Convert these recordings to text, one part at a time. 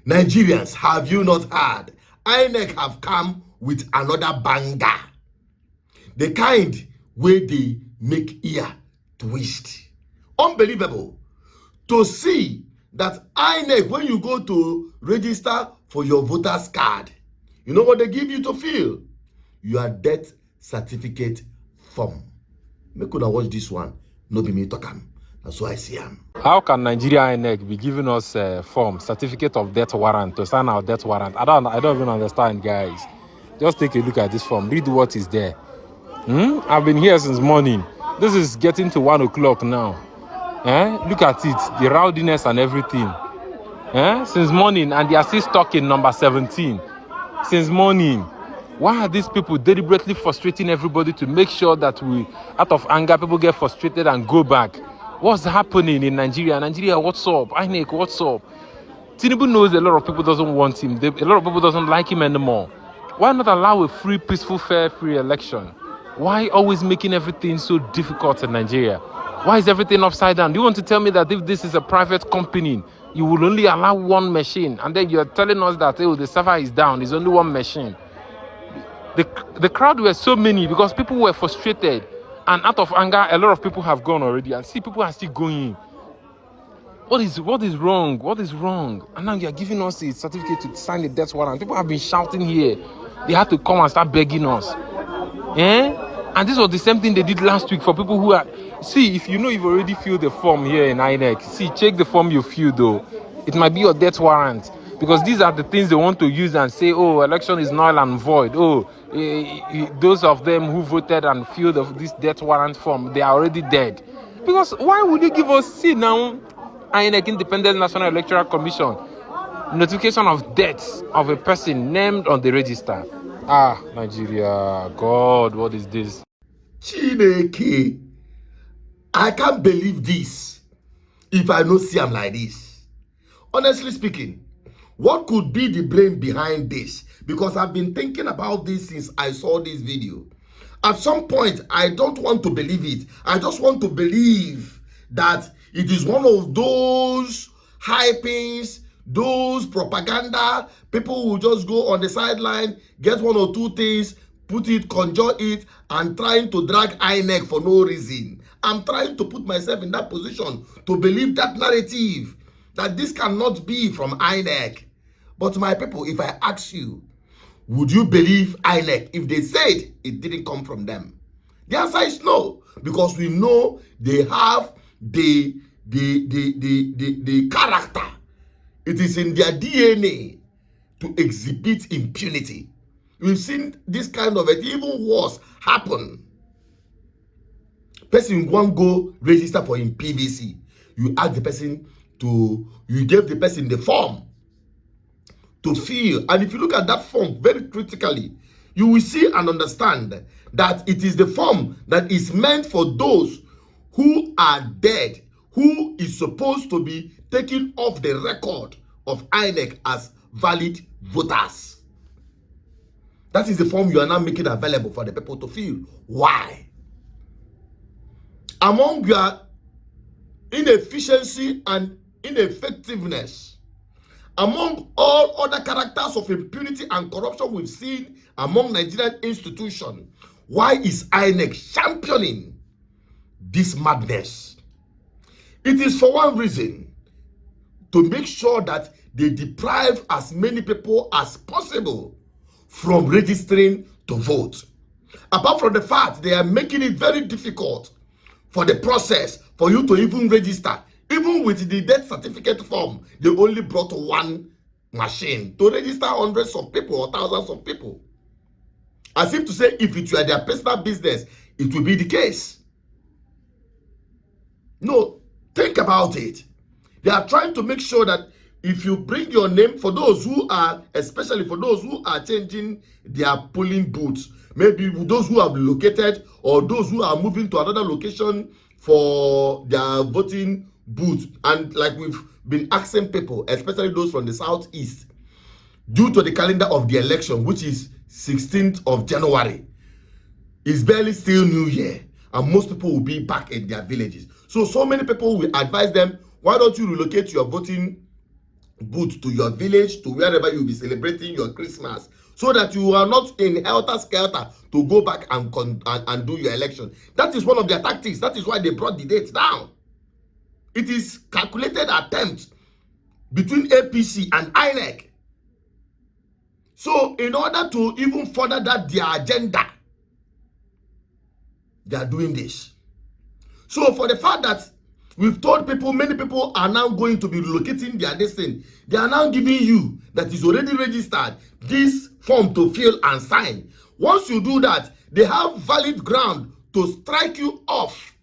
Nigerians, have you not heard? INEC have come with another banger. The kind where they make ear twist. Unbelievable. To see that INEC, when you go to register for your voter's card, you know what they give you to fill? Your death certificate form. Make una watch this one. No be me talk am. That's why I see am. How can Nigeria INEC be giving us a form, certificate of death warrant, to sign our death warrant? I don't even understand, guys. Just take a look at this form. Read what is there. I've been here since morning. This is getting to 1 o'clock now. Look at it, the rowdiness and everything. Since morning, and they are still stuck in number 17. Since morning. Why are these people deliberately frustrating everybody to make sure that we, out of anger, people get frustrated and go back? What's happening in Nigeria? Nigeria, what's up? INEC, what's up? Tinubu knows a lot of people doesn't want him. A lot of people doesn't like him anymore. Why not allow a free, peaceful, fair, free election? Why always making everything so difficult in Nigeria? Why is everything upside down? Do you want to tell me that if this is a private company, you will only allow one machine, and then you're telling us that the server is down, there's only one machine? The crowd were so many because people were frustrated, and out of anger, a lot of people have gone already, and see, people are still going. What is wrong? What is wrong? And now you're giving us a certificate to sign the death warrant. People have been shouting here. They had to come and start begging us. And this was the same thing they did last week for people who are... See, if you know you've already filled the form here in INEC, see, check the form you filled though. It might be your death warrant. Because these are the things they want to use and say, oh, election is null and void. Oh, those of them who voted and filled this death warrant form, they are already dead. Because why would you give us, see now, INEC, Independent National Electoral Commission, notification of death of a person named on the register? Ah, Nigeria, God, what is this? Chineke, I can't believe this if I don't see him like this. Honestly speaking, what could be the brain behind this? Because I've been thinking about this since I saw this video. At some point, I don't want to believe it. I just want to believe that it is one of those hypings, those propaganda. People will just go on the sideline, get one or two things, put it, conjure it, and trying to drag INEC for no reason. I'm trying to put myself in that position to believe that narrative, that this cannot be from INEC. But my people, if I ask you, would you believe INEC if they said it didn't come from them? The answer is no, because we know they have the character. It is in their DNA to exhibit impunity. We've seen this kind of it, even worse, happen. Person won't go register for in PVC. You ask the person to, you gave the person the form to fill. And if you look at that form very critically, you will see and understand that it is the form that is meant for those who are dead, who is supposed to be taken off the record of INEC as valid voters. That is the form you are now making available for the people to fill. Why? Among your inefficiency and ineffectiveness, among all other characters of impunity and corruption we've seen among Nigerian institutions, why is INEC championing this madness? It is for one reason, to make sure that they deprive as many people as possible from registering to vote. Apart from the fact they are making it very difficult for the process for you to even register. Even with the death certificate form, they only brought one machine to register hundreds of people or thousands of people. As if to say, if it were their personal business, it will be the case. No, think about it. They are trying to make sure that if you bring your name, for those who are, especially for those who are changing their polling booths, maybe those who have relocated or those who are moving to another location for their voting booth, and like we've been asking people, especially those from the southeast, due to the calendar of the election, which is 16th of January, it's barely still New Year, and most people will be back in their villages. So many people will advise them, why don't you relocate your voting boot to your village, to wherever you'll be celebrating your Christmas, so that you are not in helter-skelter to go back and do your election. That is one of their tactics. That is why they brought the date down. It is calculated attempt between APC and INEC. So in order to even further that their agenda, they are doing this. So for the fact that we've told people, many people are now going to be relocating their destiny, they are now giving you that is already registered this form to fill and sign. Once you do that, they have valid ground to strike you off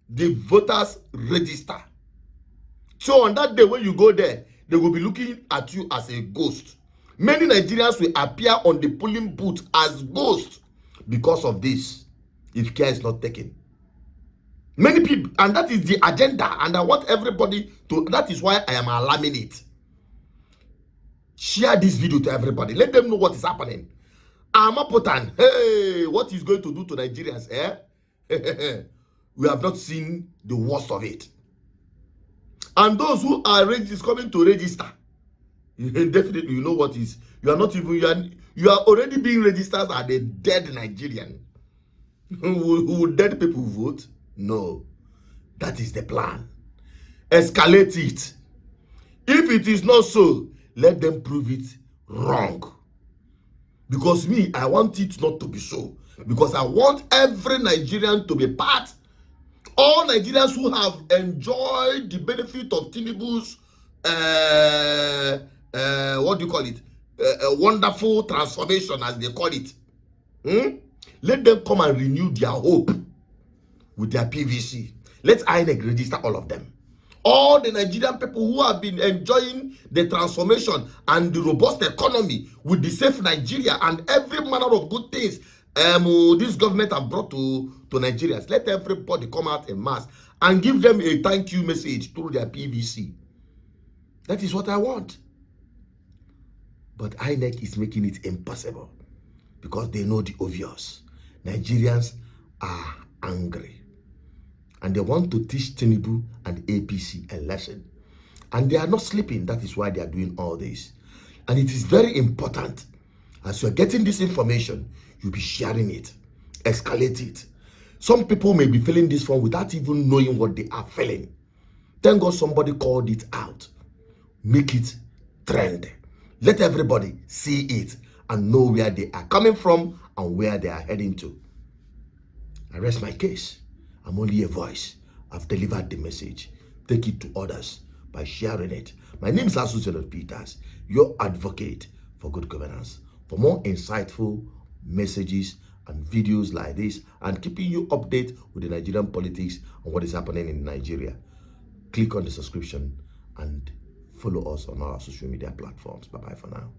the voters register. So on that day when you go there, they will be looking at you as a ghost. Many Nigerians will appear on the polling booth as ghosts because of this, if care is not taken. Many people, and that is the agenda, and I want everybody to, that is why I am alarming it. Share this video to everybody. Let them know what is happening. Amapotan, hey, what is going to do to Nigerians, eh? We have not seen the worst of it. And those who are coming to register, definitely you know what is, you are not even, you are already being registered as a dead Nigerian. Will dead people vote? No. That is the plan. Escalate it. If it is not so, let them prove it wrong. Because me, I want it not to be so. Because I want every Nigerian to be part. All Nigerians who have enjoyed the benefit of Tinubu's, what do you call it? Wonderful transformation, as they call it. Let them come and renew their hope with their PVC. Let INEC register all of them. All the Nigerian people who have been enjoying the transformation and the robust economy with the safe Nigeria and every manner of good things this government have brought to Nigerians. Let everybody come out en mass and give them a thank you message through their PVC. That is what I want. But INEC is making it impossible because they know the obvious. Nigerians are angry. And they want to teach Tinubu and APC a lesson. And they are not sleeping. That is why they are doing all this. And it is very important. As you are getting this information, you'll be sharing it. Escalate it. Some people may be filling this form without even knowing what they are filling. Thank God somebody called it out. Make it trend. Let everybody see it and know where they are coming from and where they are heading to. I rest my case. I'm only a voice. I've delivered the message. Take it to others by sharing it. My name is Asuselot Peters, your advocate for good governance. For more insightful messages and videos like this and keeping you updated with the Nigerian politics and what is happening in Nigeria, click on the subscription and follow us on our social media platforms. Bye-bye for now.